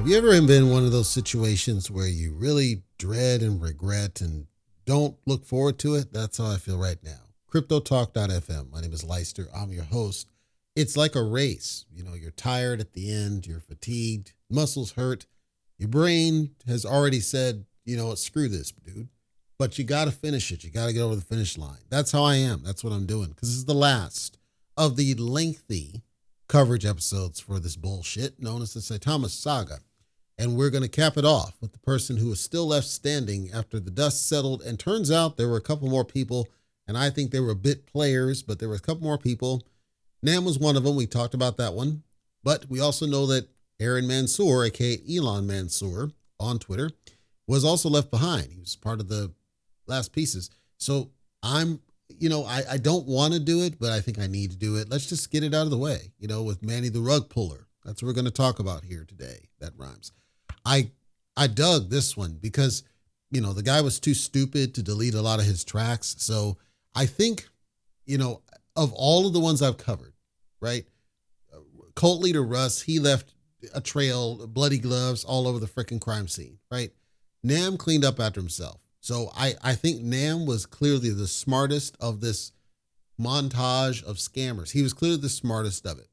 you ever been in one of those situations where you really dread and regret and don't look forward to it? That's how I feel right now. CryptoTalk.fm. My name is Leister. I'm your host. It's like a race. You know, you're tired at the end, you're fatigued, muscles hurt. Your brain has already said, you know what, screw this, dude. But you got to finish it. You got to get over the finish line. That's how I am. That's what I'm doing. Because this is the last of the lengthy coverage episodes for this bullshit known as the Saitama Saga. And we're going to cap it off with the person who was still left standing after the dust settled. And turns out there were a couple more people, and I think they were bit players, but there were a couple more people. Nam was one of them. We talked about that one. But we also know that Aaron Mansour, aka Elon Mansour on Twitter, was also left behind. He was part of the last pieces. So I don't want to do it, but I think I need to do it. Let's just get it out of the way, with Manny the Rug Puller. That's what we're going to talk about here today. That rhymes. I dug this one because, the guy was too stupid to delete a lot of his tracks. So I think, of all of the ones I've covered, right? Cult leader Russ, he left a trail, bloody gloves all over the freaking crime scene, right? Nam cleaned up after himself. So I think Nam was clearly the smartest of this montage of scammers. He was clearly the smartest of it.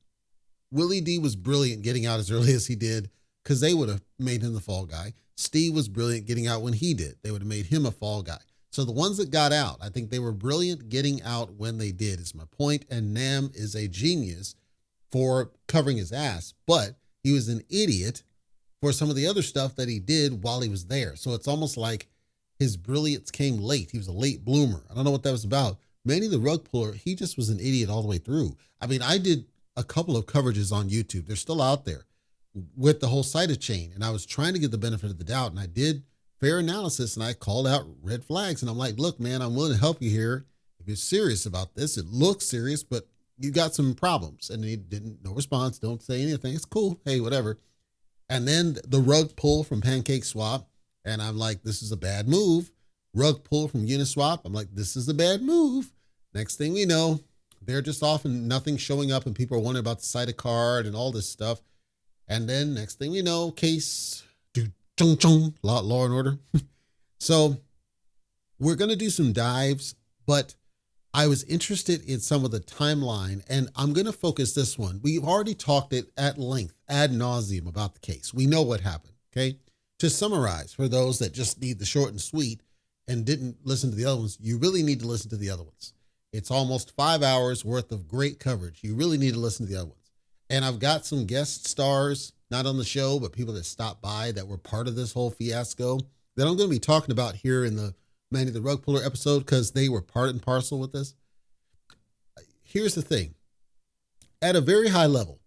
Willie D was brilliant getting out as early as he did because they would have made him the fall guy. Steve was brilliant getting out when he did. They would have made him a fall guy. So the ones that got out, I think they were brilliant getting out when they did, is my point. And Nam is a genius for covering his ass, but he was an idiot for some of the other stuff that he did while he was there. So it's almost like his brilliance came late. He was a late bloomer. I don't know what that was about. Manny the Rug Puller, he just was an idiot all the way through. I mean, I did a couple of coverages on YouTube. They're still out there with the whole SaitaChain. And I was trying to get the benefit of the doubt. And I did fair analysis and I called out red flags. And I'm like, look, man, I'm willing to help you here. If you're serious about this, it looks serious, but you got some problems. And he no response. Don't say anything. It's cool. Hey, whatever. And then the rug pull from Pancake Swap. And I'm like, this is a bad move. Rug pull from Uniswap. I'm like, this is a bad move. Next thing we know, they're just off and nothing's showing up and people are wondering about the Saita card and all this stuff. And then next thing we know, case, law and order. So we're going to do some dives, but I was interested in some of the timeline and I'm going to focus this one. We've already talked it at length, ad nauseum about the case. We know what happened. Okay. To summarize, for those that just need the short and sweet and didn't listen to the other ones, you really need to listen to the other ones. It's almost 5 hours worth of great coverage. You really need to listen to the other ones. And I've got some guest stars, not on the show, but people that stopped by that were part of this whole fiasco that I'm going to be talking about here in the Manny the Rug Puller episode because they were part and parcel with this. Here's the thing. At a very high level,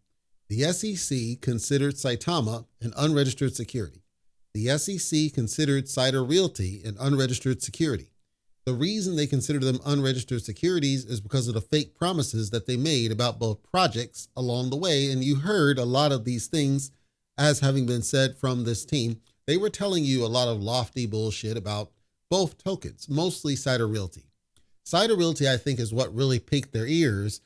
the SEC considered Saitama an unregistered security. The SEC considered Saita Realty an unregistered security. The reason they considered them unregistered securities is because of the fake promises that they made about both projects along the way. And you heard a lot of these things as having been said from this team. They were telling you a lot of lofty bullshit about both tokens, mostly Saita Realty. Saita Realty, I think, is what really piqued their ears,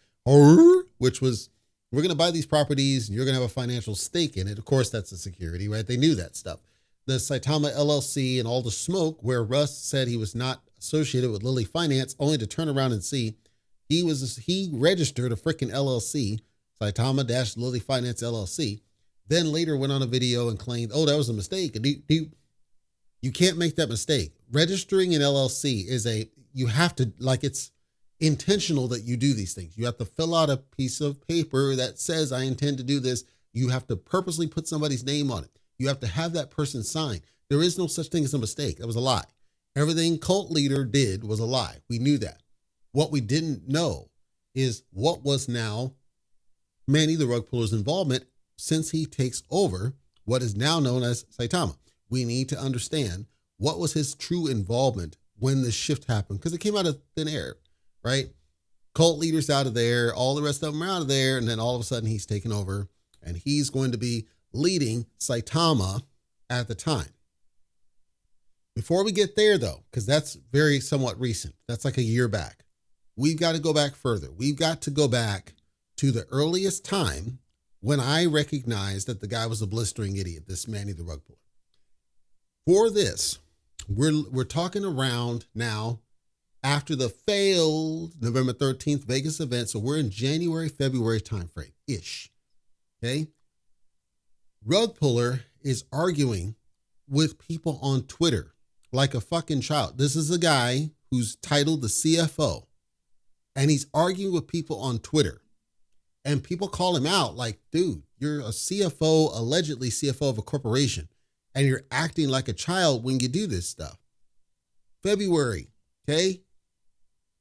which was, we're going to buy these properties and you're going to have a financial stake in it. Of course, that's a security, right? They knew that stuff. The Saitama LLC and all the smoke where Russ said he was not associated with Lily Finance, only to turn around and see he registered a freaking LLC, Saitama-Lily Finance LLC, then later went on a video and claimed, oh, that was a mistake. And you can't make that mistake. Registering an LLC you have to, it's intentional that you do these things. You have to fill out a piece of paper that says, I intend to do this. You have to purposely put somebody's name on it. You have to have that person sign. There is no such thing as a mistake. That was a lie. Everything cult leader did was a lie. We knew that. What we didn't know is what was now Manny the Rug Puller's involvement since he takes over what is now known as Saitama. We need to understand what was his true involvement when this shift happened, because it came out of thin air, right? Cult leaders out of there, all the rest of them are out of there, and then all of a sudden he's taken over, and he's going to be leading Saitama at the time. Before we get there, though, because that's very somewhat recent, that's like a year back, we've got to go back further. We've got to go back to the earliest time when I recognized that the guy was a blistering idiot, this Manny the rug puller. For this, we're talking around now after the failed November 13th Vegas event. So we're in January, February timeframe ish. Okay. Rug puller is arguing with people on Twitter like a fucking child. This is a guy who's titled the CFO, and he's arguing with people on Twitter. And people call him out like, dude, you're a CFO, allegedly CFO of a corporation, and you're acting like a child when you do this stuff. February, okay?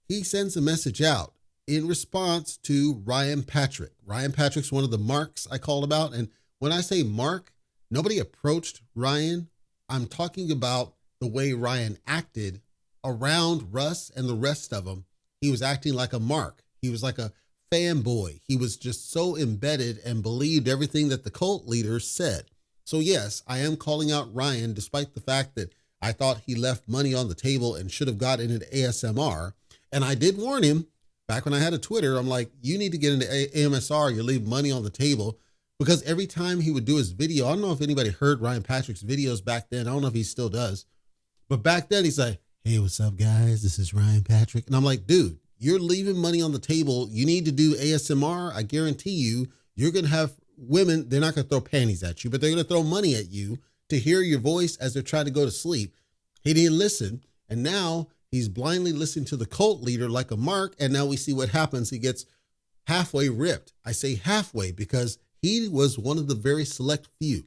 He sends a message out in response to Ryan Patrick. Ryan Patrick's one of the marks I called about. And when I say mark, nobody approached Ryan. I'm talking about the way Ryan acted around Russ and the rest of them. He was acting like a mark. He was like a fanboy. He was just so embedded and believed everything that the cult leader said. So yes, I am calling out Ryan, despite the fact that I thought he left money on the table and should have gotten into ASMR. And I did warn him back when I had a Twitter. I'm like, you need to get into AMSR. You leave money on the table. Because every time he would do his video, I don't know if anybody heard Ryan Patrick's videos back then. I don't know if he still does. But back then he's like, hey, what's up, guys? This is Ryan Patrick. And I'm like, dude, you're leaving money on the table. You need to do ASMR. I guarantee you're going to have women. They're not going to throw panties at you, but they're going to throw money at you to hear your voice as they're trying to go to sleep. He didn't listen. And now he's blindly listening to the cult leader like a mark. And now we see what happens. He gets halfway ripped. I say halfway because he was one of the very select few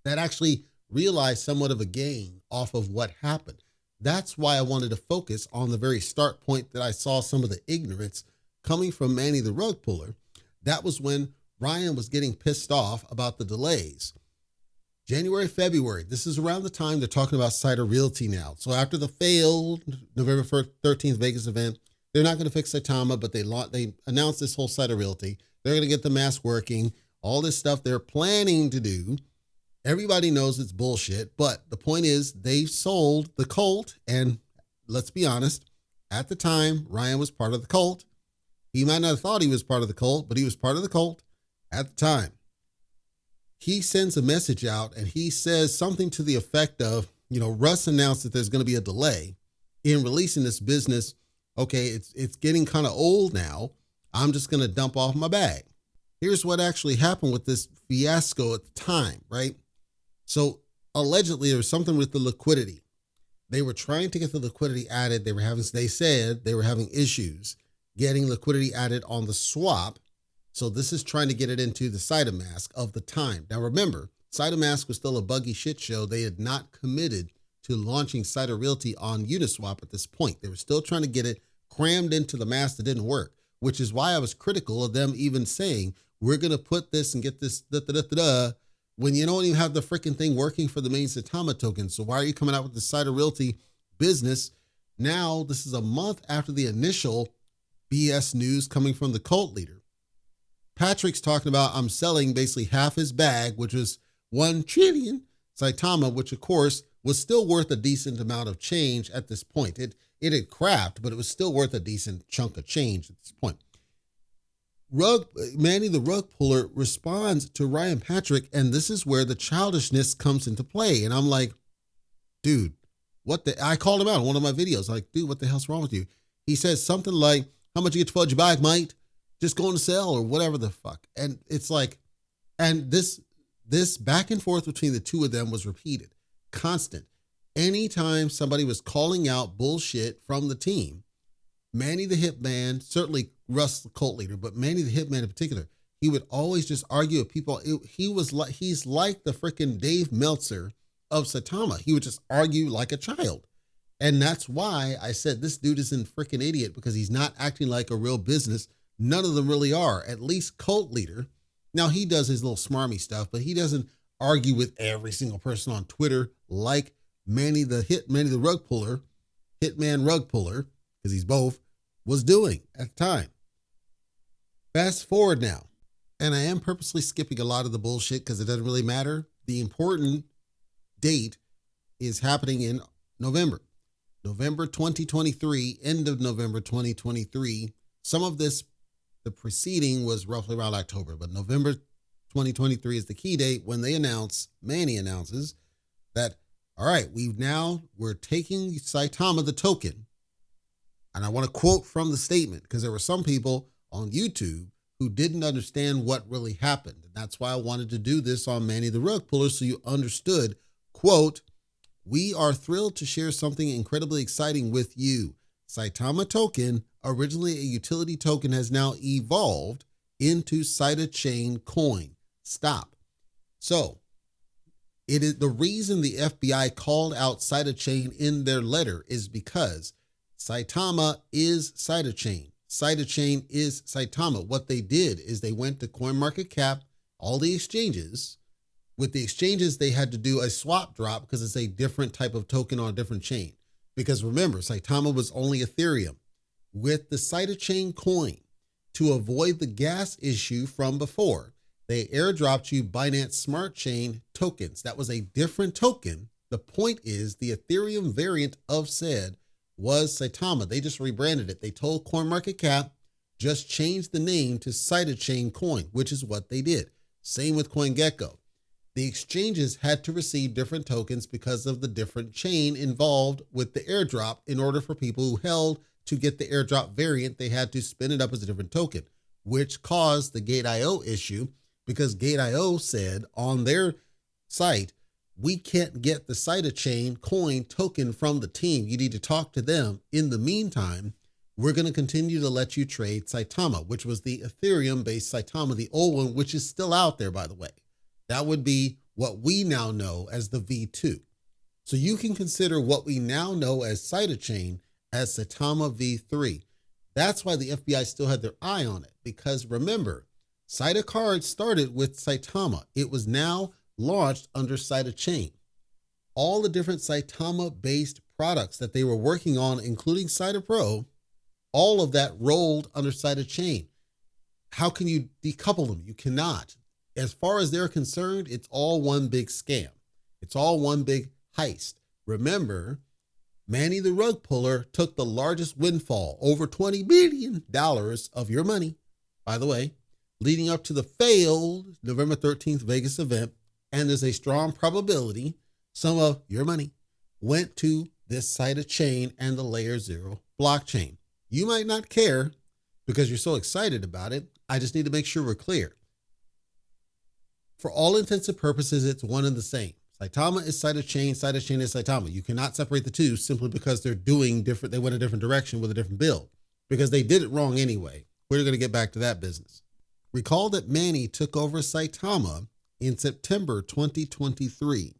that actually realized somewhat of a gain off of what happened. That's why I wanted to focus on the very start point that I saw some of the ignorance coming from Manny the rug puller. That was when Ryan was getting pissed off about the delays. January, February, this is around the time they're talking about Saita Realty now. So after the failed November 13th Vegas event, they're not going to fix Saitama, but they announced this whole Saita Realty. They're going to get the mask working, all this stuff they're planning to do. Everybody knows it's bullshit, but the point is they've sold the cult. And let's be honest, at the time, Ryan was part of the cult. He might not have thought he was part of the cult, but he was part of the cult at the time. He sends a message out and he says something to the effect of, Russ announced that there's going to be a delay in releasing this business. Okay, it's getting kind of old now. I'm just going to dump off my bag. Here's what actually happened with this fiasco at the time, right? So allegedly there was something with the liquidity. They were trying to get the liquidity added. They said they were having issues getting liquidity added on the swap. So this is trying to get it into the Saita mask of the time. Now remember, Saita mask was still a buggy shit show. They had not committed to launching Saita Realty on Uniswap at this point. They were still trying to get it crammed into the mask that didn't work, which is why I was critical of them even saying, we're going to put this and get this when you don't even have the freaking thing working for the main Saitama token. So why are you coming out with the Saita Realty business? Now, this is a month after the initial BS news coming from the cult leader. Patrick's talking about, I'm selling basically half his bag, which was 1 trillion Saitama, which of course was still worth a decent amount of change at this point. It had crapped, but it was still worth a decent chunk of change at this point. Manny the rug puller responds to Ryan Patrick, and this is where the childishness comes into play. And I'm like, dude, I called him out in one of my videos. Like, dude, what the hell's wrong with you? He says something like, how much you get for your bag, mate? Just going to sell or whatever the fuck. And it's like, and this back and forth between the two of them was repeated, constant. Anytime somebody was calling out bullshit from the team, Manny the Hitman, certainly Russ the cult leader, but Manny the Hitman in particular, he would always just argue with people. He's like the freaking Dave Meltzer of Saitama. He would just argue like a child. And that's why I said this dude is an freaking idiot, because he's not acting like a real business. None of them really are, at least cult leader. Now he does his little smarmy stuff, but he doesn't argue with every single person on Twitter like Manny the rug puller, Hitman rug puller, because he's both, was doing at the time. Fast forward now, and I am purposely skipping a lot of the bullshit because it doesn't really matter. The important date is happening in November 2023, end of November 2023. Some of this, the preceding was roughly around October, but November 2023 is the key date when they announce, Manny announces that, all right, we're taking Saitama the token. And I want to quote from the statement because there were some people on YouTube who didn't understand what really happened. And that's why I wanted to do this on Manny the Rug Puller so you understood, quote, "We are thrilled to share something incredibly exciting with you. Saitama token, originally a utility token, has now evolved into SaitaChain coin." Stop. So it is the reason the FBI called out SaitaChain in their letter is because Saitama is SaitaChain. SaitaChain is Saitama. What they did is they went to CoinMarketCap, all the exchanges. With the exchanges, they had to do a swap drop because it's a different type of token on a different chain. Because remember, Saitama was only Ethereum. With the SaitaChain coin, to avoid the gas issue from before, they airdropped you Binance Smart Chain tokens. That was a different token. The point is the Ethereum variant of said was Saitama. They just rebranded it. They told CoinMarketCap, just change the name to SaitaChain coin, which is what they did. Same with CoinGecko. The exchanges had to receive different tokens because of the different chain involved with the airdrop. In order for people who held to get the airdrop variant, they had to spin it up as a different token, which caused the Gate.io issue because Gate.io said on their site, we can't get the SaitaChain coin token from the team. You need to talk to them. In the meantime, we're going to continue to let you trade Saitama, which was the Ethereum-based Saitama, the old one, which is still out there, by the way. That would be what we now know as the V2. So you can consider what we now know as SaitaChain as Saitama V3. That's why the FBI still had their eye on it, because remember, Saita Card started with Saitama. It was now launched under SaitaChain. All the different Saitama-based products that they were working on, including Saita Pro, all of that rolled under SaitaChain. How can you decouple them? You cannot. As far as they're concerned, it's all one big scam. It's all one big heist. Remember, Manny the Rug Puller took the largest windfall, over $20 billion of your money, by the way, leading up to the failed November 13th Vegas event. And there's a strong probability some of your money went to this SaitaChain and the Layer 0 blockchain. You might not care because you're so excited about it. I just need to make sure we're clear. For all intents and purposes, it's one and the same. Saitama is SaitaChain, SaitaChain is Saitama. You cannot separate the two simply because they're doing different, they went a different direction with a different build because they did it wrong anyway. We're going to get back to that business. Recall that Manny took over Saitama in September 2023.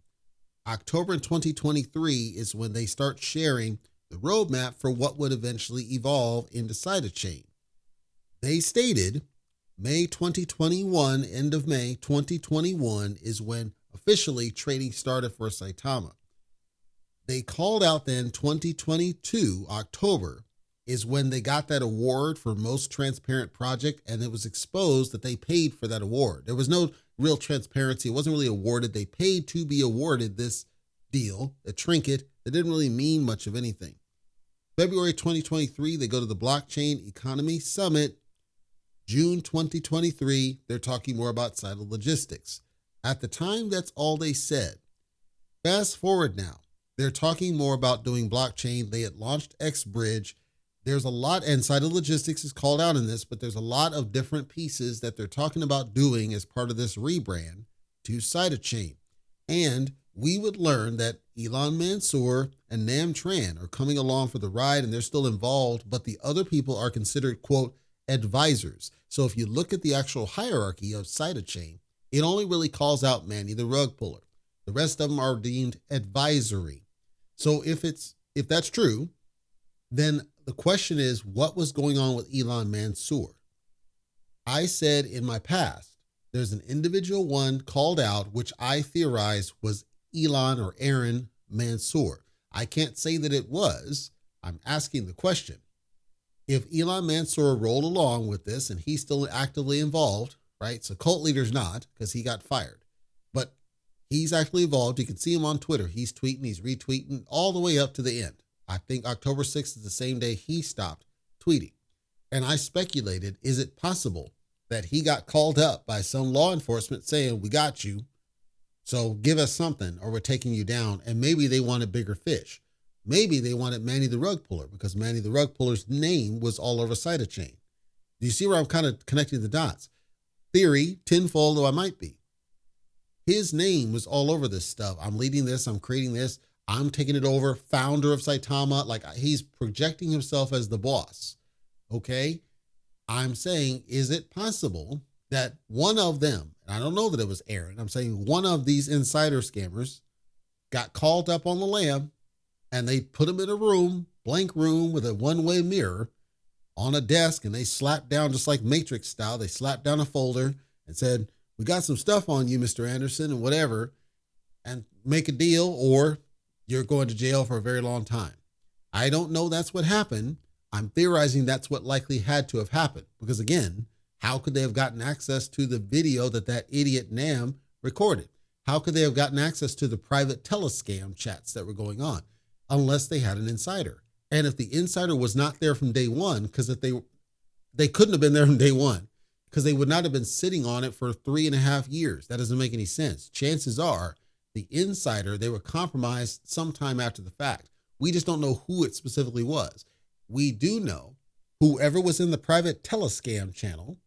October 2023 is when they start sharing the roadmap for what would eventually evolve into SaitaChain. They stated May 2021, end of May 2021 is when officially trading started for Saitama. They called out then 2022, October, is when they got that award for most transparent project, and it was exposed that they paid for that award. There was no real transparency. It wasn't really awarded. They paid to be awarded this deal, a trinket that didn't really mean much of anything. February 2023, they go to the Blockchain Economy Summit. June 2023, they're talking more about Saita Logistics. At the time, that's all they said. Fast forward now, they're talking more about doing blockchain. They had launched XBridge. There's a lot, and Saita Logistics is called out in this, but there's a lot of different pieces that they're talking about doing as part of this rebrand to SaitaChain. And we would learn that Elon Mansour and Nam Tran are coming along for the ride, and they're still involved, but the other people are considered, quote, advisors. So if you look at the actual hierarchy of SaitaChain, it only really calls out Manny the Rug Puller. The rest of them are deemed advisory. So if that's true, then the question is, what was going on with Elon Mansour? I said in my past, there's an individual one called out, which I theorized was Elon or Aaron Mansour. I can't say that it was. I'm asking the question. If Elon Mansour rolled along with this and he's still actively involved, right? So cult leader's not because he got fired, but he's actually involved. You can see him on Twitter. He's tweeting, he's retweeting all the way up to the end. I think October 6th is the same day he stopped tweeting. And I speculated, is it possible that he got called up by some law enforcement saying, we got you, so give us something or we're taking you down. And maybe they wanted bigger fish. Maybe they wanted Manny the Rug Puller because Manny the Rug Puller's name was all over SaitaChain. Do you see where I'm kind of connecting the dots? Theory, tinfoil though I might be. His name was all over this stuff. I'm leading this. I'm creating this. I'm taking it over. Founder of Saitama. Like, he's projecting himself as the boss. Okay. I'm saying, is it possible that one of them, and I don't know that it was Aaron, I'm saying one of these insider scammers got called up on the lam and they put him in a room, blank room with a one-way mirror on a desk, and they slapped down, just like Matrix style, they slapped down a folder and said, we got some stuff on you, Mr. Anderson, and whatever, and make a deal or you're going to jail for a very long time. I don't know that's what happened. I'm theorizing that's what likely had to have happened because, again, how could they have gotten access to the video that idiot Nam recorded? How could they have gotten access to the private telescam chats that were going on unless they had an insider? And if the insider was not there from day one, because if they couldn't have been there from day one, because they would not have been sitting on it for 3.5 years. That doesn't make any sense. Chances are the insider, they were compromised sometime after the fact. We just don't know who it specifically was. We do know whoever was in the private telescam channel,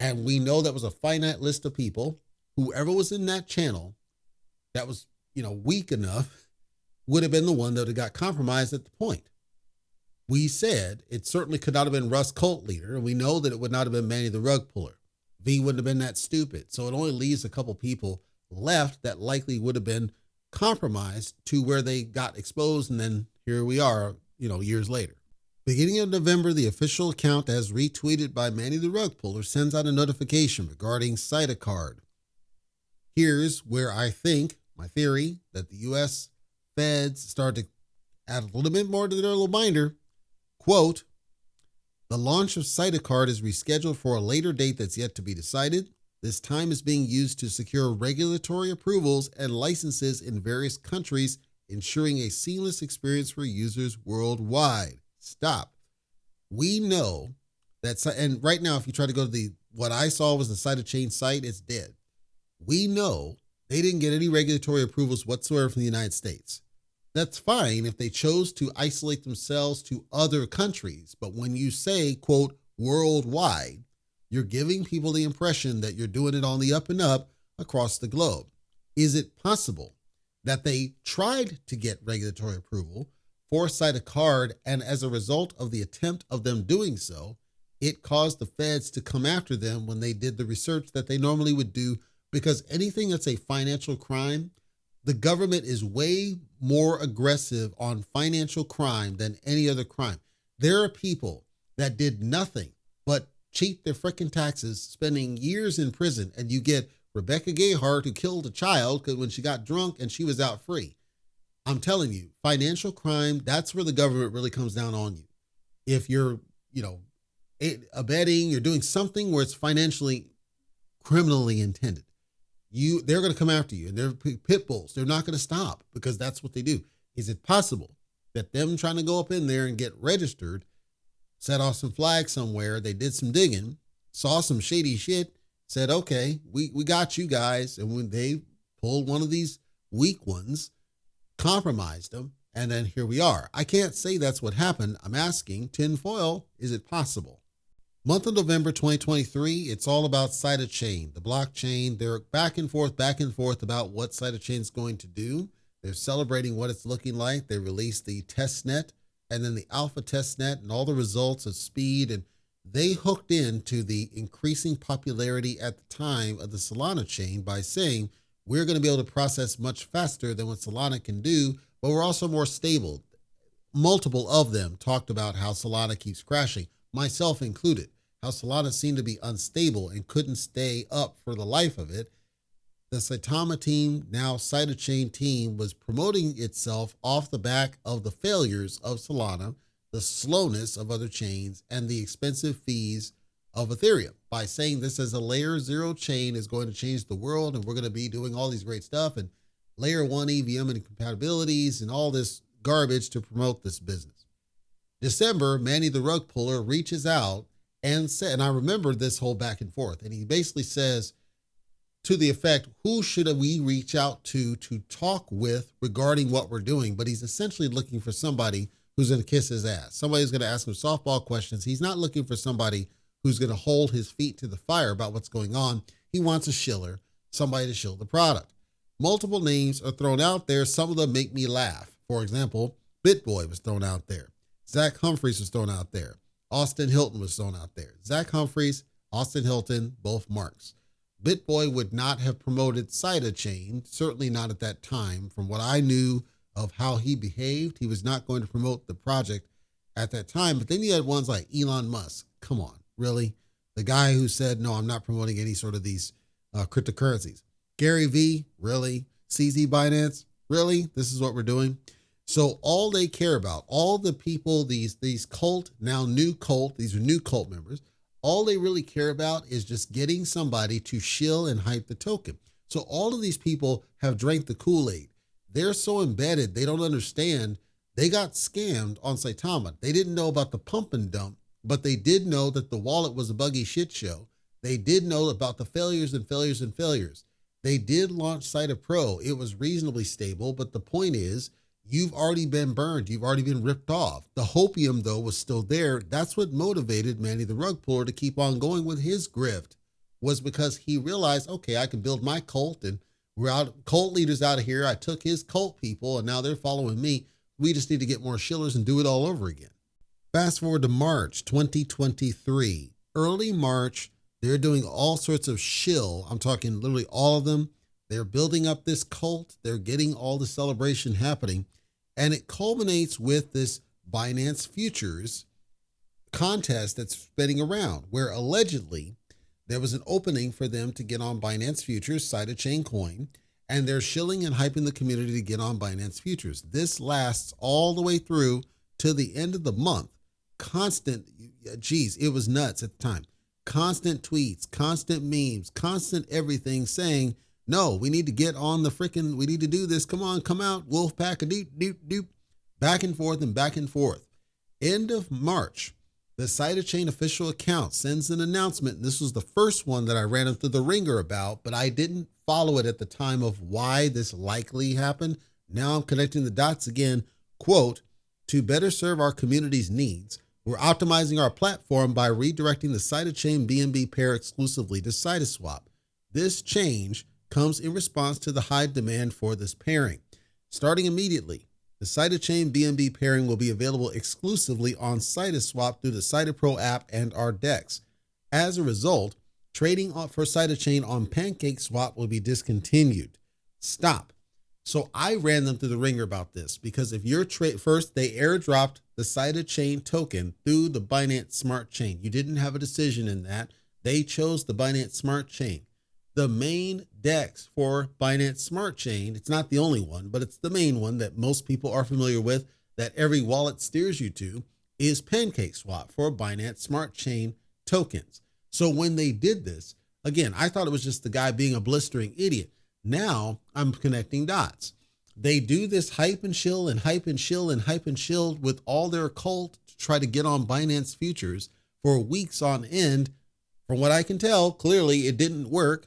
and we know that was a finite list of people. Whoever was in that channel that was, weak enough would have been the one that had got compromised at the point. We said it certainly could not have been Russ Cult Leader, and we know that it would not have been Manny the Rug Puller. V wouldn't have been that stupid. So it only leaves a couple people left that likely would have been compromised to where they got exposed, and then here we are, years later. Beginning of November, the official account, as retweeted by Manny the Rug Puller, sends out a notification regarding SaitaCard. Here's where I think, my theory, that the U.S. feds start to add a little bit more to their little binder. Quote, the launch of SaitaCard is rescheduled for a later date that's yet to be decided. This time is being used to secure regulatory approvals and licenses in various countries, ensuring a seamless experience for users worldwide. Stop. We know that, and right now, if you try to go to what I saw was the SaitaChain site, it's dead. We know they didn't get any regulatory approvals whatsoever from the United States. That's fine if they chose to isolate themselves to other countries. But when you say, quote, worldwide, you're giving people the impression that you're doing it on the up and up across the globe. Is it possible that they tried to get regulatory approval for SaitaCard, and as a result of the attempt of them doing so, it caused the feds to come after them when they did the research that they normally would do? Because anything that's a financial crime, the government is way more aggressive on financial crime than any other crime. There are people that did nothing but cheat their freaking taxes, spending years in prison, and you get Rebecca Gayheart, who killed a child because when she got drunk and she was out free. I'm telling you, financial crime, that's where the government really comes down on you. If you're, abetting, you're doing something where it's financially, criminally intended, they're going to come after you, and they're pit bulls. They're not going to stop because that's what they do. Is it possible that them trying to go up in there and get registered, set off some flags somewhere, they did some digging, saw some shady shit, said, okay, we got you guys. And when they pulled one of these weak ones, compromised them, and then here we are. I can't say that's what happened. I'm asking, tinfoil, is it possible? Month of November 2023, it's all about SaitaChain, the blockchain. They're back and forth about what SaitaChain is going to do. They're celebrating what it's looking like. They released the testnet and then the alpha testnet and all the results of speed, and they hooked into the increasing popularity at the time of the Solana chain by saying, we're going to be able to process much faster than what Solana can do, but we're also more stable. Multiple of them talked about how Solana keeps crashing, myself included, how Solana seemed to be unstable and couldn't stay up for the life of it. The Saitama team, now SaitaChain team, was promoting itself off the back of the failures of Solana, the slowness of other chains, and the expensive fees of Ethereum by saying this as a layer 0 chain is going to change the world, and we're going to be doing all these great stuff and layer 1 EVM and compatibilities and all this garbage to promote this business. December, Manny the Rug Puller reaches out and said, and I remember this whole back and forth, and he basically says to the effect, who should we reach out to talk with regarding what we're doing? But he's essentially looking for somebody who's going to kiss his ass. Somebody who's going to ask him softball questions. He's not looking for somebody who's going to hold his feet to the fire about what's going on. He wants a shiller, somebody to shill the product. Multiple names are thrown out there. Some of them make me laugh. For example, BitBoy was thrown out there. Zach Humphreys was thrown out there. Austin Hilton was thrown out there. Zach Humphreys, Austin Hilton, both marks. BitBoy would not have promoted SaitaChain, certainly not at that time. From what I knew of how he behaved, he was not going to promote the project at that time. But then you had ones like Elon Musk. Come on, really? The guy who said, no, I'm not promoting any sort of these cryptocurrencies. Gary V, really? CZ Binance, really? This is what we're doing? So all they care about, all the people, these cult, now new cult, these are new cult members, all they really care about is just getting somebody to shill and hype the token. So all of these people have drank the Kool-Aid. They're so embedded, they don't understand. They got scammed on Saitama. They didn't know about the pump and dump, but they did know that the wallet was a buggy shit show. They did know about the failures and failures and failures. They did launch Saita Pro. It was reasonably stable, but the point is, you've already been burned. You've already been ripped off. The hopium, though, was still there. That's what motivated Manny the Rug Puller to keep on going with his grift, was because he realized, okay, I can build my cult, and we're out, cult leaders out of here. I took his cult people, and now they're following me. We just need to get more shillers and do it all over again. Fast forward to March 2023. Early March, they're doing all sorts of shill. I'm talking literally all of them. They're building up this cult. They're getting all the celebration happening. And it culminates with this Binance Futures contest that's spinning around, where allegedly there was an opening for them to get on Binance Futures, SaitaChain coin, and they're shilling and hyping the community to get on Binance Futures. This lasts all the way through to the end of the month. Constant, geez, it was nuts at the time. Constant tweets, constant memes, constant everything saying, no, we need to get on the freaking, we need to do this. Come on, come out. Wolfpack, a doop, doop, doop. Back and forth and back and forth. End of March, the SaitaChain official account sends an announcement. And this was the first one that I ran into the ringer about, but I didn't follow it at the time of why this likely happened. Now I'm connecting the dots again. Quote, to better serve our community's needs, we're optimizing our platform by redirecting the SaitaChain BNB pair exclusively to SaitaSwap. This change comes in response to the high demand for this pairing. Starting immediately, the SaitaChain BNB pairing will be available exclusively on SaitaSwap through the Saita Pro app and our DEX. As a result, trading for SaitaChain on PancakeSwap will be discontinued. Stop. So I ran them through the ringer about this because if you're first, they airdropped the SaitaChain token through the Binance Smart Chain. You didn't have a decision in that. They chose the Binance Smart Chain. The main DEX for Binance Smart Chain, it's not the only one, but it's the main one that most people are familiar with, that every wallet steers you to, is PancakeSwap for Binance Smart Chain tokens. So when they did this, again, I thought it was just the guy being a blistering idiot. Now I'm connecting dots. They do this hype and shill and hype and shill and hype and shill with all their cult to try to get on Binance Futures for weeks on end. From what I can tell, clearly it didn't work.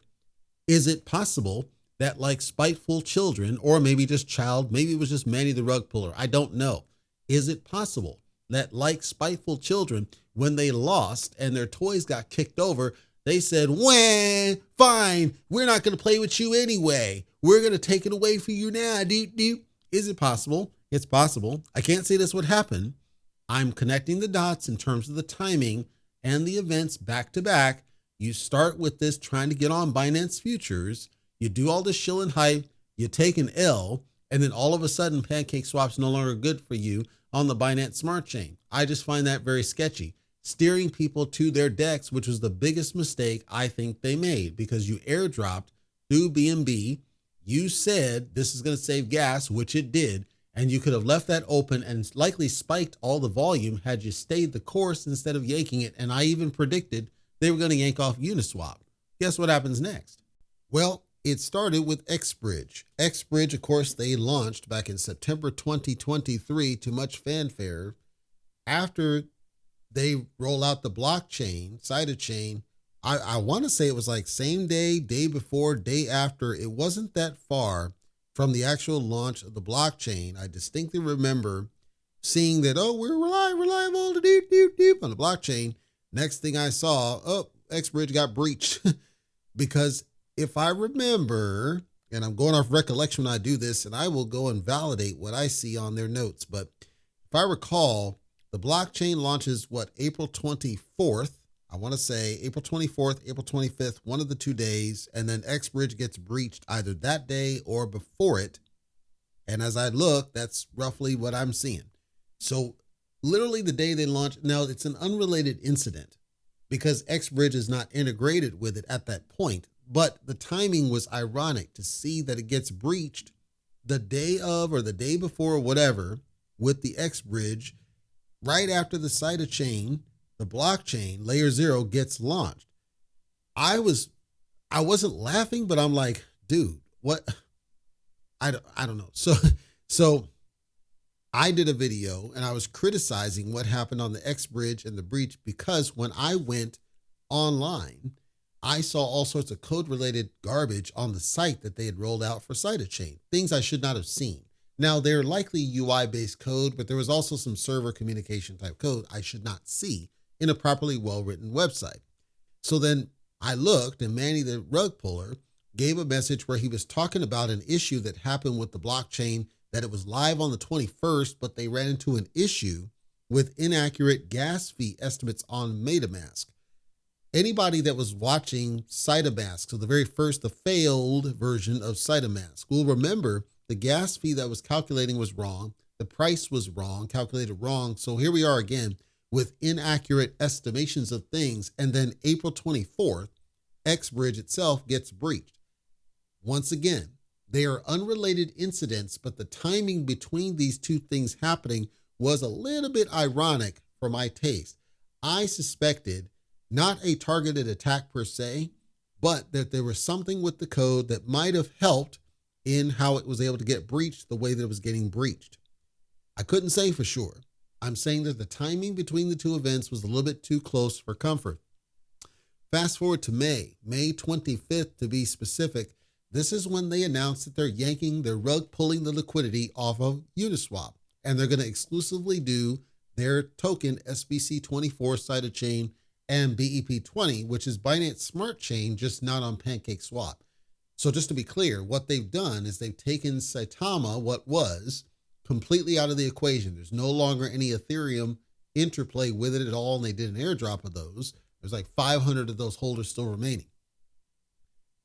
Is it possible that like spiteful children, or maybe just maybe it was just Manny the Rug Puller, I don't know. Is it possible that like spiteful children, when they lost and their toys got kicked over, they said, "Wah, fine, we're not going to play with you anyway. We're going to take it away from you now." Is it possible? It's possible. I can't say this would happen. I'm connecting the dots in terms of the timing and the events back to back. You start with this trying to get on Binance Futures. You do all this shill and hype. You take an L, and then all of a sudden, PancakeSwap's no longer good for you on the Binance Smart Chain. I just find that very sketchy. Steering people to their DEX, which was the biggest mistake I think they made, because you airdropped through BNB. You said this is going to save gas, which it did, and you could have left that open and likely spiked all the volume had you stayed the course instead of yanking it. And I even predicted they were going to yank off Uniswap. Guess what happens next? Well, it started with XBridge. XBridge, of course, they launched back in September 2023 to much fanfare after they roll out the blockchain, SaitaChain. I want to say it was like same day, day before, day after. It wasn't that far from the actual launch of the blockchain. I distinctly remember seeing that, oh, we're reliable on the blockchain. Next thing I saw, oh, X-Bridge got breached. Because if I remember, and I'm going off recollection when I do this, and I will go and validate what I see on their notes. But if I recall, the blockchain launches, April 24th? I want to say April 24th, April 25th, one of the 2 days. And then X-Bridge gets breached either that day or before it. And as I look, that's roughly what I'm seeing. So literally the day they launch, now it's an unrelated incident because X-Bridge is not integrated with it at that point. But the timing was ironic to see that it gets breached the day of or the day before or whatever with the X-Bridge right after the SaitaChain, the blockchain, layer 0 gets launched. I wasn't laughing, but I'm like, dude, what? I don't know. So I did a video and I was criticizing what happened on the X-Bridge and the breach because when I went online, I saw all sorts of code-related garbage on the site that they had rolled out for SaitaChain, things I should not have seen. Now, they're likely UI-based code, but there was also some server communication type code I should not see in a properly well-written website. So then I looked, and Manny the rug puller gave a message where he was talking about an issue that happened with the blockchain, that it was live on the 21st, but they ran into an issue with inaccurate gas fee estimates on MetaMask. Anybody that was watching SaitaMask, so the failed version of SaitaMask, will remember the gas fee that was calculating was wrong. The price was wrong, calculated wrong. So here we are again with inaccurate estimations of things. And then April 24th, X-Bridge itself gets breached. Once again, they are unrelated incidents, but the timing between these two things happening was a little bit ironic for my taste. I suspected not a targeted attack per se, but that there was something with the code that might have helped in how it was able to get breached the way that it was getting breached. I couldn't say for sure. I'm saying that the timing between the two events was a little bit too close for comfort. Fast forward to May 25th to be specific. This is when they announced that they're rug pulling the liquidity off of Uniswap, and they're going to exclusively do their token SBC24 SaitaChain and BEP20, which is Binance Smart Chain, just not on PancakeSwap. So just to be clear, what they've done is they've taken Saitama, what was, completely out of the equation. There's no longer any Ethereum interplay with it at all, and they did an airdrop of those. There's like 500 of those holders still remaining.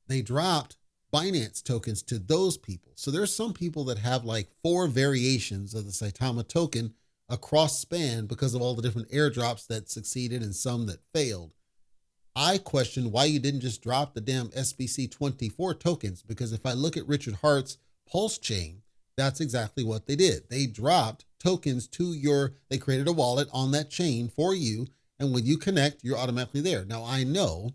They dropped Binance tokens to those people. So there's some people that have like 4 variations of the Saitama token across span because of all the different airdrops that succeeded and some that failed. I question why you didn't just drop the damn SBC24 tokens, because if I look at Richard Hart's Pulse chain, that's exactly what they did. They dropped tokens to they created a wallet on that chain for you, and when you connect, you're automatically there. Now, I know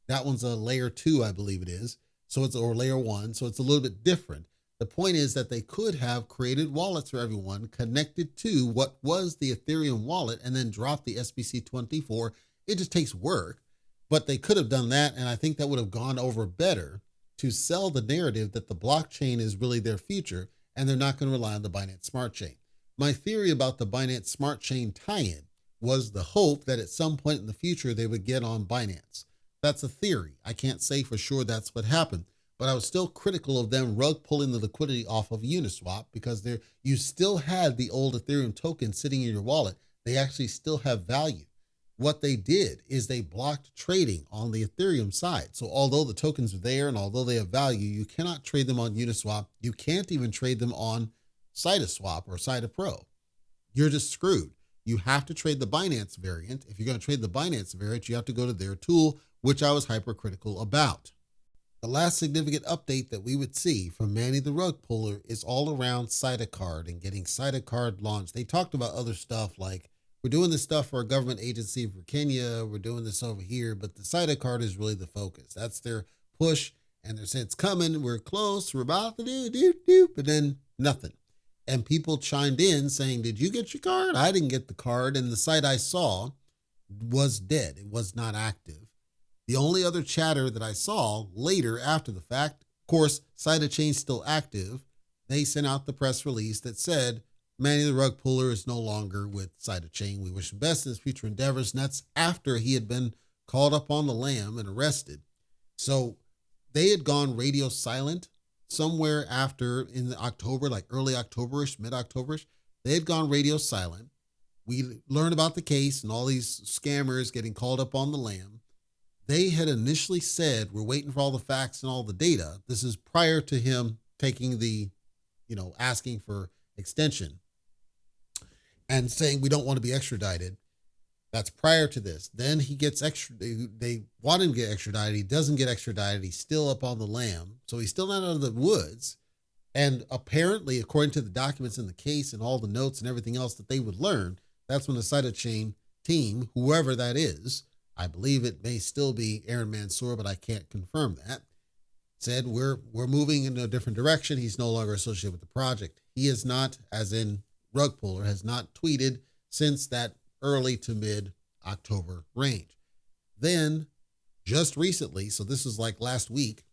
that one's a layer 2, I believe it is, or layer 1, so it's a little bit different. The point is that they could have created wallets for everyone connected to what was the Ethereum wallet and then dropped the SBC24. It just takes work. But they could have done that, and I think that would have gone over better to sell the narrative that the blockchain is really their future, and they're not going to rely on the Binance Smart Chain. My theory about the Binance Smart Chain tie-in was the hope that at some point in the future they would get on Binance. That's a theory. I can't say for sure that's what happened, but I was still critical of them rug pulling the liquidity off of Uniswap because you still had the old Ethereum token sitting in your wallet. They actually still have value. What they did is they blocked trading on the Ethereum side. So although the tokens are there and although they have value, you cannot trade them on Uniswap. You can't even trade them on SaitaSwap or SaitaPro. You're just screwed. You have to trade the Binance variant. If you're going to trade the Binance variant, you have to go to their tool, which I was hypercritical about. The last significant update that we would see from Manny the Rug Puller is all around SaitaCard and getting SaitaCard launched. They talked about other stuff like, we're doing this stuff for a government agency for Kenya. We're doing this over here, but the SaitaCard is really the focus. That's their push, and they're saying it's coming. We're close. We're about to do, but then nothing. And people chimed in saying, did you get your card? I didn't get the card. And the site I saw was dead. It was not active. The only other chatter that I saw later after the fact, of course, SaitaChain still active. They sent out the press release that said, Manny the rug puller is no longer with SaitaChain. We wish him best in his future endeavors. And that's after he had been called up on the lam and arrested. So they had gone radio silent somewhere after in October, like early Octoberish, mid-Octoberish. They had gone radio silent. We learned about the case and all these scammers getting called up on the lam. They had initially said, we're waiting for all the facts and all the data. This is prior to him taking the, asking for extension and saying we don't want to be extradited. That's prior to this. Then he gets they want him to get extradited. He doesn't get extradited. He's still up on the lam. So he's still not out of the woods. And apparently, according to the documents in the case and all the notes and everything else that they would learn, that's when the SaitaChain team, whoever that is, I believe it may still be Aaron Mansour, but I can't confirm that, said we're moving in a different direction. He's no longer associated with the project. He is not, as in rug puller, has not tweeted since that early to mid-October range. Then, just recently, so this is like last week,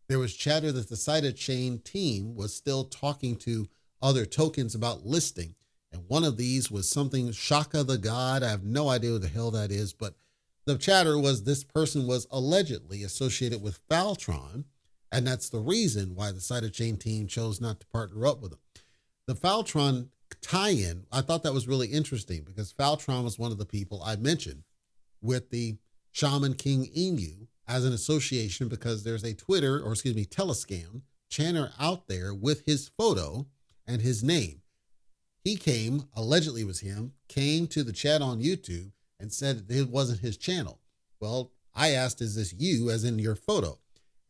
there was chatter that the SaitaChain team was still talking to other tokens about listing. And one of these was something Shaka the God. I have no idea what the hell that is, but the chatter was this person was allegedly associated with Faltron, and that's the reason why the SaitaChain team chose not to partner up with them. The Faltron tie-in, I thought that was really interesting because Faltron was one of the people I mentioned with the Shaman King Inu as an association because there's a Telescam channel out there with his photo and his name. He came, allegedly was him, came to the chat on YouTube and said it wasn't his channel. Well, I asked, is this you as in your photo?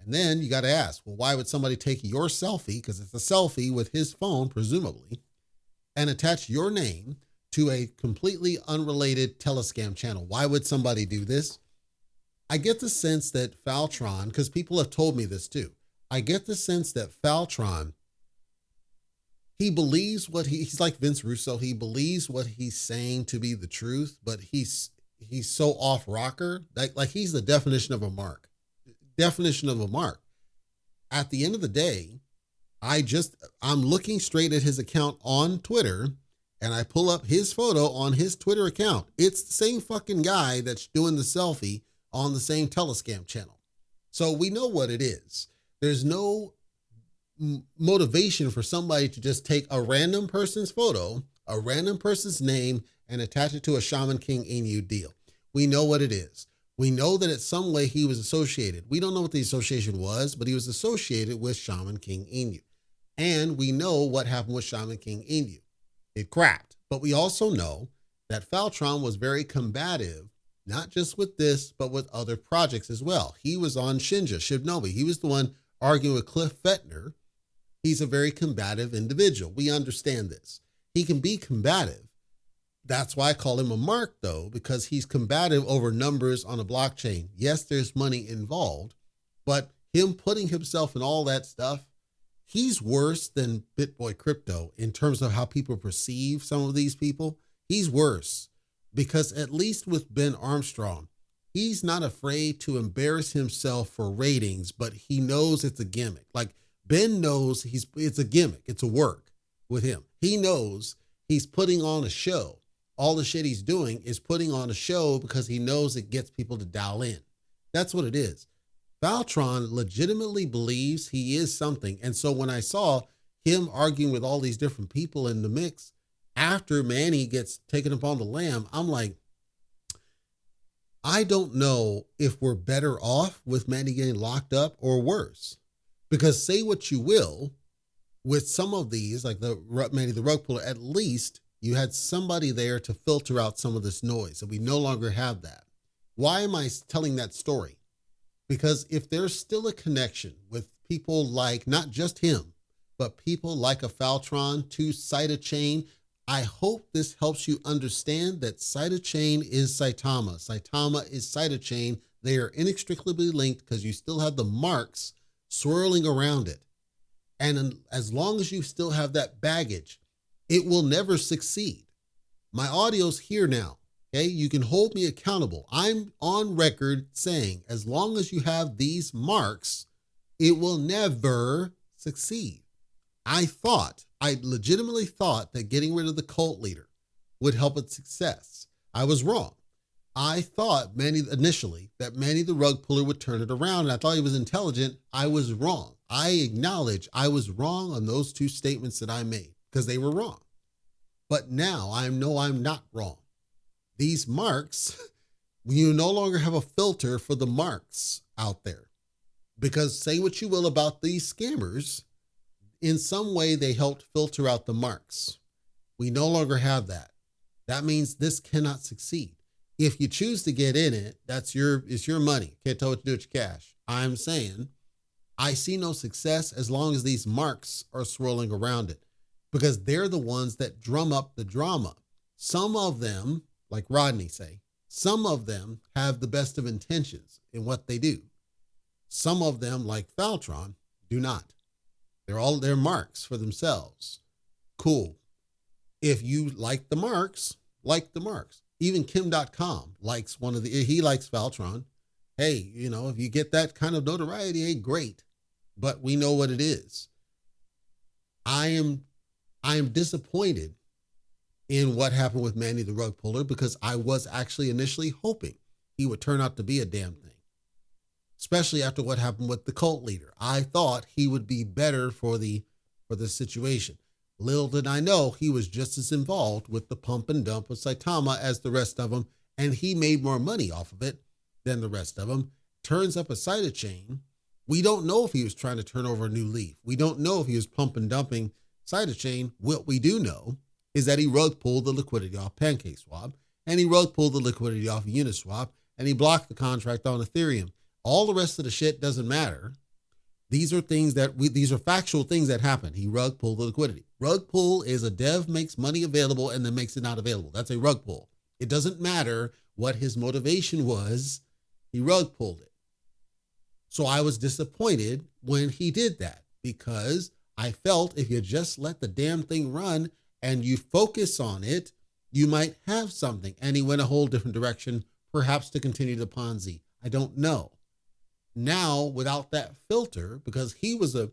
And then you got to ask, well, why would somebody take your selfie, because it's a selfie with his phone, presumably, and attach your name to a completely unrelated Telescam channel? Why would somebody do this? I get the sense that Faltron, because people have told me this too, I get the sense that Faltron, he believes he's like Vince Russo. He believes what he's saying to be the truth, but he's so off rocker. Like he's the definition of a mark. At the end of the day, I'm looking straight at his account on Twitter and I pull up his photo on his Twitter account. It's the same fucking guy that's doing the selfie on the same Telescam channel. So we know what it is. There's no motivation for somebody to just take a random person's photo, a random person's name, and attach it to a Shaman King Inu deal. We know what it is. We know that in some way he was associated. We don't know what the association was, but he was associated with Shaman King Inu. And we know what happened with Shaman King Inu. It cracked. But we also know that Faltron was very combative, not just with this, but with other projects as well. He was on Shinobi. He was the one arguing with Cliff Fettner. He's a very combative individual. We understand this. He can be combative. That's why I call him a mark, though, because he's combative over numbers on a blockchain. Yes, there's money involved, but him putting himself in all that stuff, he's worse than BitBoy Crypto in terms of how people perceive some of these people. He's worse because at least with Ben Armstrong, he's not afraid to embarrass himself for ratings, but he knows it's a gimmick. Like Ben knows it's a gimmick. It's a work with him. He knows he's putting on a show. All the shit he's doing is putting on a show because he knows it gets people to dial in. That's what it is. Faltron legitimately believes he is something. And so when I saw him arguing with all these different people in the mix, after Manny gets taken up on the lam, I'm like, I don't know if we're better off with Manny getting locked up or worse. Because say what you will, with some of these, like the Manny the rug puller, at least you had somebody there to filter out some of this noise, and we no longer have that. Why am I telling that story? Because if there's still a connection with people like, not just him, but people like a Faltron to SaitaChain, I hope this helps you understand that SaitaChain is Saitama. Saitama is SaitaChain. They are inextricably linked because you still have the marks swirling around it. And as long as you still have that baggage, it will never succeed. My audio's here now. Okay, you can hold me accountable. I'm on record saying as long as you have these marks, it will never succeed. I legitimately thought that getting rid of the cult leader would help its success. I was wrong. I thought initially that Manny the rug puller would turn it around, and I thought he was intelligent. I was wrong. I acknowledge I was wrong on those two statements that I made because they were wrong. But now I know I'm not wrong. These marks, you no longer have a filter for the marks out there. Because say what you will about these scammers, in some way they helped filter out the marks. We no longer have that. That means this cannot succeed. If you choose to get in it, it's your money. Can't tell what to do with your cash. I'm saying I see no success as long as these marks are swirling around it, because they're the ones that drum up the drama. Some of them, like Rodney say, some of them have the best of intentions in what they do. Some of them, like Faltron, do not. They're marks for themselves. Cool. If you like the marks, like the marks. Even Kim.com likes he likes Faltron. Hey, if you get that kind of notoriety, hey, great. But we know what it is. I am disappointed in what happened with Manny the rug puller, because I was actually initially hoping he would turn out to be a damn thing. Especially after what happened with the cult leader. I thought he would be better for the situation. Little did I know he was just as involved with the pump and dump of Saitama as the rest of them, and he made more money off of it than the rest of them. Turns up a SaitaChain. We don't know if he was trying to turn over a new leaf. We don't know if he was pump and dumping SaitaChain. What we do know is that he rug pulled the liquidity off PancakeSwap, and he rug pulled the liquidity off of Uniswap, and he blocked the contract on Ethereum. All the rest of the shit doesn't matter. These are factual things that happen. He rug pulled the liquidity. Rug pull is a dev makes money available and then makes it not available. That's a rug pull. It doesn't matter what his motivation was. He rug pulled it. So I was disappointed when he did that, because I felt if you just let the damn thing run and you focus on it, you might have something. And he went a whole different direction, perhaps to continue the Ponzi. I don't know. Now, without that filter, because he was a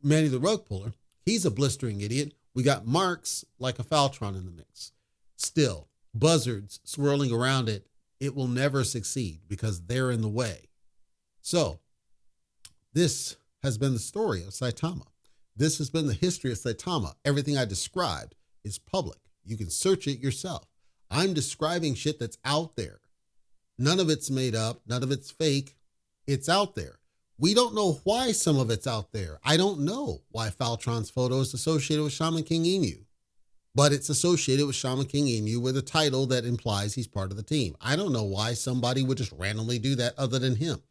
Manny the rug puller, he's a blistering idiot. We got marks like a Faltron in the mix. Still, buzzards swirling around it. It will never succeed because they're in the way. So, this has been the story of Saitama. This has been the history of Saitama. Everything I described is public. You can search it yourself. I'm describing shit that's out there. None of it's made up. None of it's fake. It's out there. We don't know why some of it's out there. I don't know why Faltron's photo is associated with Shaman King Inu, but it's associated with Shaman King Inu with a title that implies he's part of the team. I don't know why somebody would just randomly do that other than him.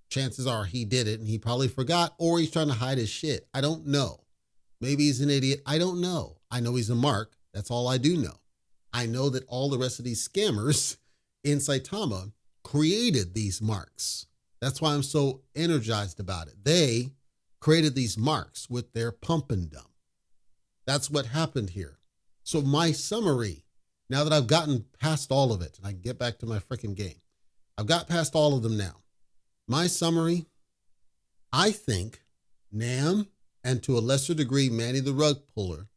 Chances are he did it and he probably forgot, or he's trying to hide his shit. I don't know. Maybe he's an idiot. I don't know. I know he's a mark. That's all I do know. I know that all the rest of these scammers in Saitama created these marks. That's why I'm so energized about it. They created these marks with their pump and dump. That's what happened here. So my summary, now that I've gotten past all of it, and I can get back to my freaking game. I've got past all of them now. My summary, I think Nam, and to a lesser degree, Manny the rug puller,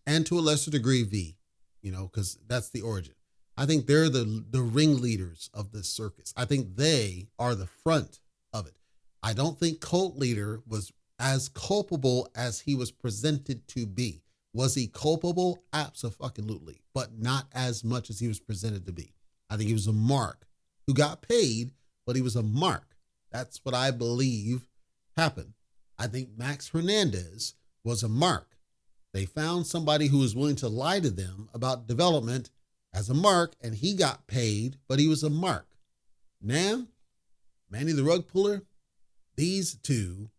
and to a lesser degree, V, because that's the origin. I think they're the ringleaders of this circus. I think they are the front of it. I don't think cult leader was as culpable as he was presented to be. Was he culpable? Absolutely, but not as much as he was presented to be. I think he was a mark who got paid, but he was a mark. That's what I believe happened. I think Max Hernandez was a mark. They found somebody who was willing to lie to them about development as a mark, and he got paid, but he was a mark. Nam, Manny the rug puller, these two,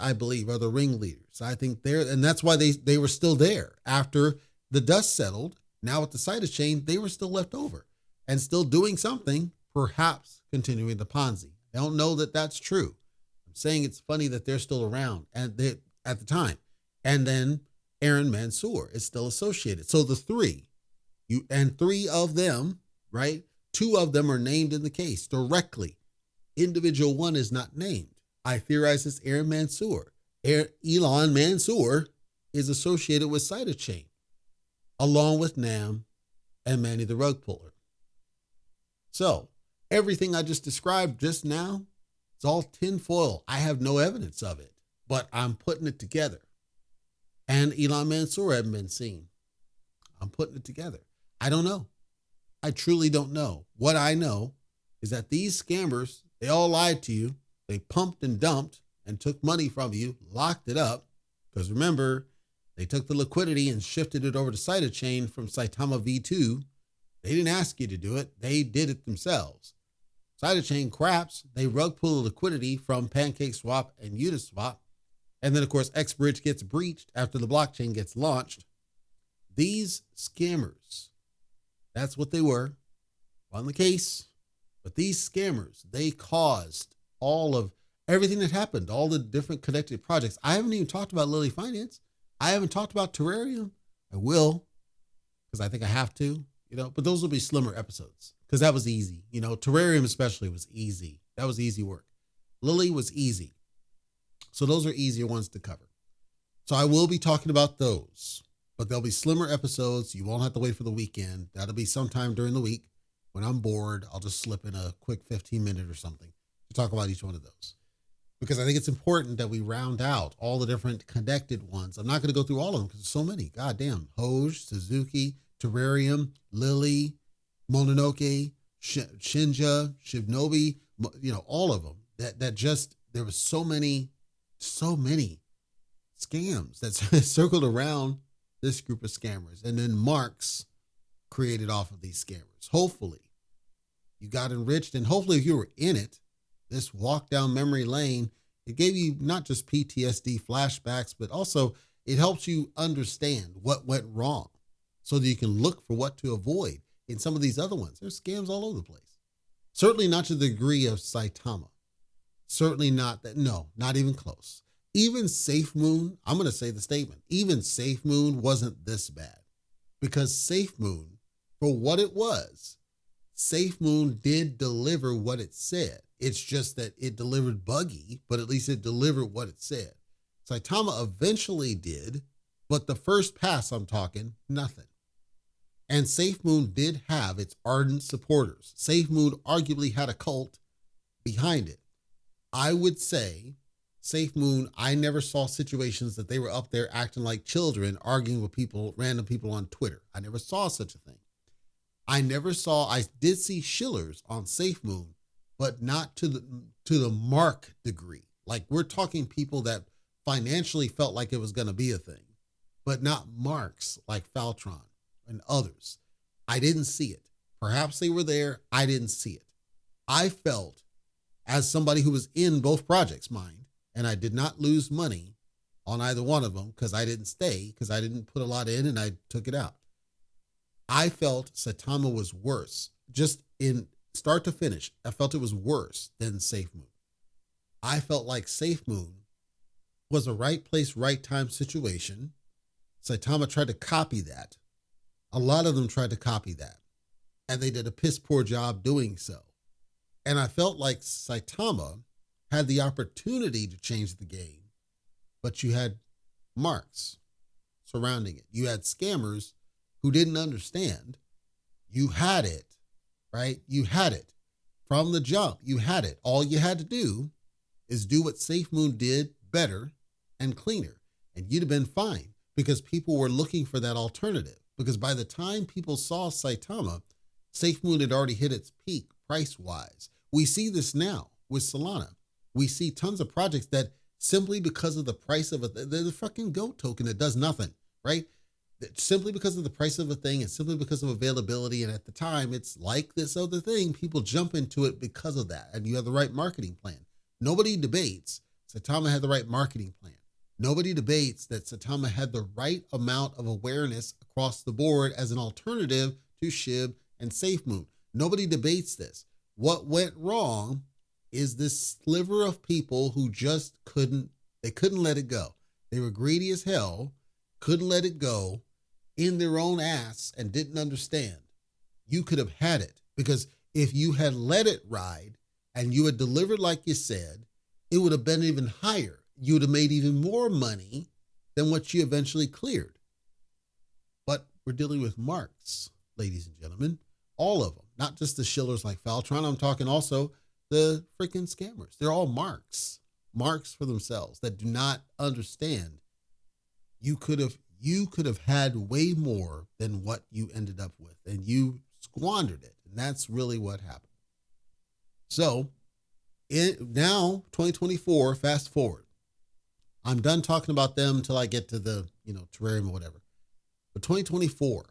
I believe, are the ringleaders. I think and that's why they were still there. After the dust settled, now with the SaitaChain, they were still left over and still doing something, perhaps continuing the Ponzi. I don't know that that's true. I'm saying it's funny that they're still around at the time. And then Aaron Mansour is still associated. So the three, And three of them, right? Two of them are named in the case directly. Individual one is not named. I theorize it's Aaron Mansour. Elon Mansour is associated with SaitaChain, along with Nam and Manny the Rug Puller. So everything I just described just now, it's all tinfoil. I have no evidence of it, but I'm putting it together. And Elon Mansour hadn't been seen. I'm putting it together. I don't know. I truly don't know. What I know is that these scammers, they all lied to you. They pumped and dumped and took money from you, locked it up. Because remember, they took the liquidity and shifted it over to SaitaChain from Saitama V2. They didn't ask you to do it. They did it themselves. SaitaChain craps. They rug pull the liquidity from PancakeSwap and Uniswap. And then, of course, Xbridge gets breached after the blockchain gets launched. These scammers, that's what they were on the case. But these scammers, they caused all of everything that happened, all the different connected projects. I haven't even talked about Lily Finance. I haven't talked about Terrarium. I will, because I think I have to, but those will be slimmer episodes because that was easy. Terrarium especially was easy. That was easy work. Lily was easy. So those are easier ones to cover. So I will be talking about those, but there'll be slimmer episodes. You won't have to wait for the weekend. That'll be sometime during the week. When I'm bored, I'll just slip in a quick 15-minute or something to talk about each one of those. Because I think it's important that we round out all the different connected ones. I'm not going to go through all of them because there's so many. God damn. Hoj, Suzuki, Terrarium, Lily, Mononoke, Shinja, Shibnobi, all of them. There was so many scams that circled around this group of scammers. And then marks created off of these scammers. Hopefully you got enriched, and hopefully if you were in it, this walk down memory lane, it gave you not just PTSD flashbacks, but also it helps you understand what went wrong so that you can look for what to avoid in some of these other ones. There's scams all over the place. Certainly not to the degree of Saitama. Certainly not that. No, not even close. Even SafeMoon, I'm going to say the statement, even SafeMoon wasn't this bad, because SafeMoon, for what it was, SafeMoon did deliver what it said. It's just that it delivered buggy, but at least it delivered what it said. Saitama eventually did, but the first pass I'm talking, nothing. And SafeMoon did have its ardent supporters. SafeMoon arguably had a cult behind it. I would say SafeMoon, I never saw situations that they were up there acting like children, arguing with people, random people on Twitter. I never saw such a thing. I did see shillers on SafeMoon, but not to the mark degree. Like, we're talking people that financially felt like it was going to be a thing, but not marks like Faltron and others. I didn't see it. Perhaps they were there. I didn't see it. I felt, as somebody who was in both projects, mind, and I did not lose money on either one of them because I didn't stay, because I didn't put a lot in and I took it out. I felt Saitama was worse. Just in start to finish, I felt it was worse than SafeMoon. I felt like SafeMoon was a right place, right time situation. Saitama tried to copy that. A lot of them tried to copy that, and they did a piss poor job doing so. And I felt like Saitama had the opportunity to change the game, but you had marks surrounding it. You had scammers who didn't understand. You had it, right? You had it from the jump. You had it. All you had to do is do what SafeMoon did better and cleaner, and you'd have been fine, because people were looking for that alternative. Because by the time people saw Saitama, SafeMoon had already hit its peak price-wise. We see this now with Solana. We see tons of projects that simply because of the price of the fucking GOAT token that does nothing, right? Simply because of the price of a thing and simply because of availability. And at the time, it's like this other thing. People jump into it because of that. And you have the right marketing plan. Nobody debates Saitama had the right marketing plan. Nobody debates that Saitama had the right amount of awareness across the board as an alternative to SHIB and SafeMoon. Nobody debates this. What went wrong is this sliver of people who just couldn't let it go. They were greedy as hell, couldn't let it go. in their own ass and didn't understand, you could have had it. Because if you had let it ride and you had delivered like you said, it would have been even higher. You would have made even more money than what you eventually cleared. But we're dealing with marks, ladies and gentlemen, all of them, not just the shillers like Faltron. I'm talking also the freaking scammers. They're all marks for themselves that do not understand. You could have had way more than what you ended up with, and you squandered it. And that's really what happened. So now 2024, fast forward. I'm done talking about them until I get to the, terrarium or whatever. But 2024,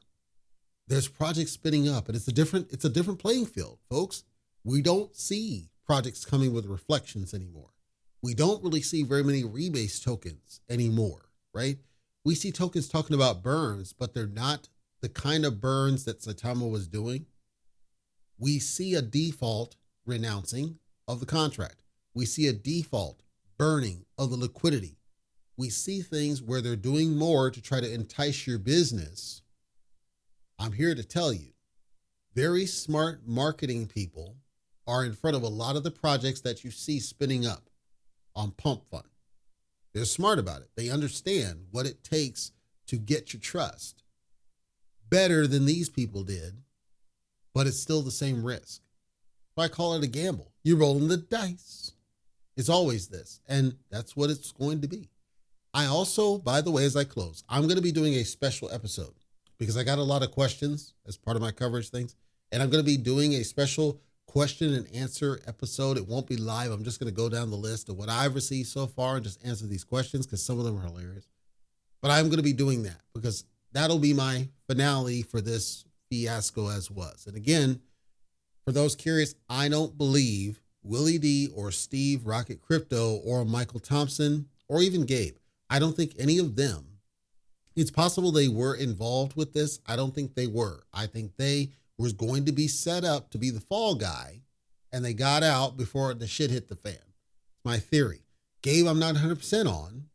there's projects spinning up, and it's a different playing field, folks. We don't see projects coming with reflections anymore. We don't really see very many rebase tokens anymore, right? We see tokens talking about burns, but they're not the kind of burns that Saitama was doing. We see a default renouncing of the contract. We see a default burning of the liquidity. We see things where they're doing more to try to entice your business. I'm here to tell you, very smart marketing people are in front of a lot of the projects that you see spinning up on Pump Fund. They're smart about it. They understand what it takes to get your trust better than these people did, but it's still the same risk. So I call it a gamble. You're rolling the dice. It's always this, and that's what it's going to be. I also, by the way, as I close, I'm going to be doing a special episode because I got a lot of questions as part of my coverage things, and I'm going to be doing a special question and answer episode. It won't be live. I'm just going to go down the list of what I've received so far and just answer these questions because some of them are hilarious. But I'm going to be doing that because that'll be my finale for this fiasco as was. And again, for those curious, I don't believe Willie D or Steve Rocket Crypto or Michael Thompson or even Gabe. I don't think any of them. It's possible they were involved with this. I don't think they were. I think they was going to be set up to be the fall guy, and they got out before the shit hit the fan. It's my theory. Gabe, I'm not 100% on,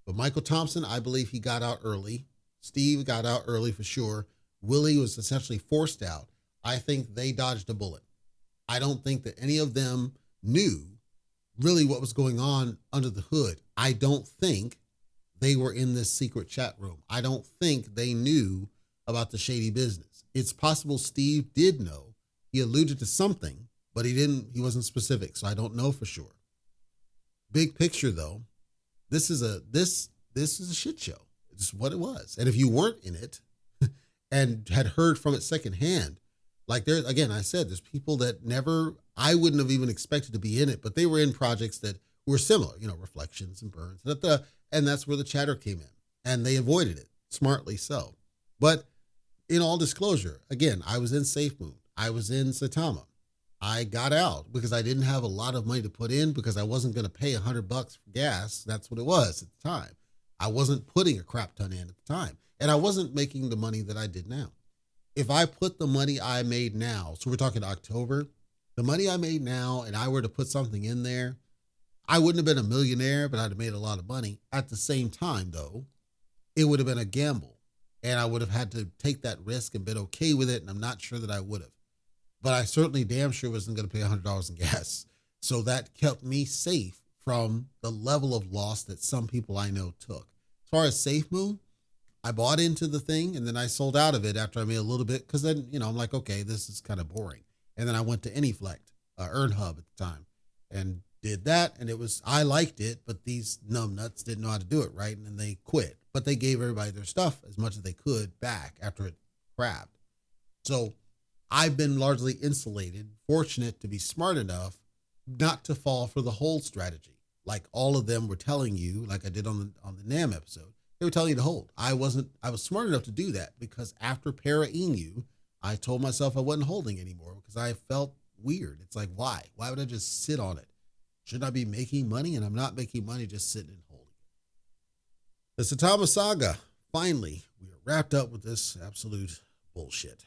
but Michael Thompson, I believe he got out early. Steve got out early for sure. Willie was essentially forced out. I think they dodged a bullet. I don't think that any of them knew really what was going on under the hood. I don't think they were in this secret chat room. I don't think they knew about the shady business. It's possible Steve did know. He alluded to something, but he wasn't specific, so I don't know for sure. Big picture though, this is a shit show. It's what it was. And if you weren't in it and had heard from it secondhand, like again, I said, there's people that I wouldn't have even expected to be in it, but they were in projects that were similar, reflections and burns. And that's where the chatter came in, and they avoided it, smartly so. But in all disclosure, again, I was in SafeMoon. I was in Saitama. I got out because I didn't have a lot of money to put in because I wasn't going to pay $100 for gas. That's what it was at the time. I wasn't putting a crap ton in at the time, and I wasn't making the money that I did now. If I put the money I made now, so we're talking October, the money I made now, and I were to put something in there, I wouldn't have been a millionaire, but I'd have made a lot of money. At the same time, though, it would have been a gamble, and I would have had to take that risk and been okay with it, and I'm not sure that I would have. But I certainly damn sure wasn't going to pay $100 in gas. So that kept me safe from the level of loss that some people I know took. As far as SafeMoon, I bought into the thing, and then I sold out of it after I made a little bit, because then, I'm like, okay, this is kind of boring. And then I went to AnyFlect, EarnHub at the time, and did that, and I liked it, but these numbnuts didn't know how to do it right, and then they quit. But they gave everybody their stuff as much as they could back after it crabbed. So I've been largely insulated, fortunate to be smart enough not to fall for the hold strategy. Like all of them were telling you, like I did on the NAM episode, they were telling you to hold. I was smart enough to do that because after Para Inu, I told myself I wasn't holding anymore because I felt weird. It's like, why? Why would I just sit on it? Shouldn't I be making money? And I'm not making money just sitting and holding it. The Saitama Saga, finally, we are wrapped up with this absolute bullshit.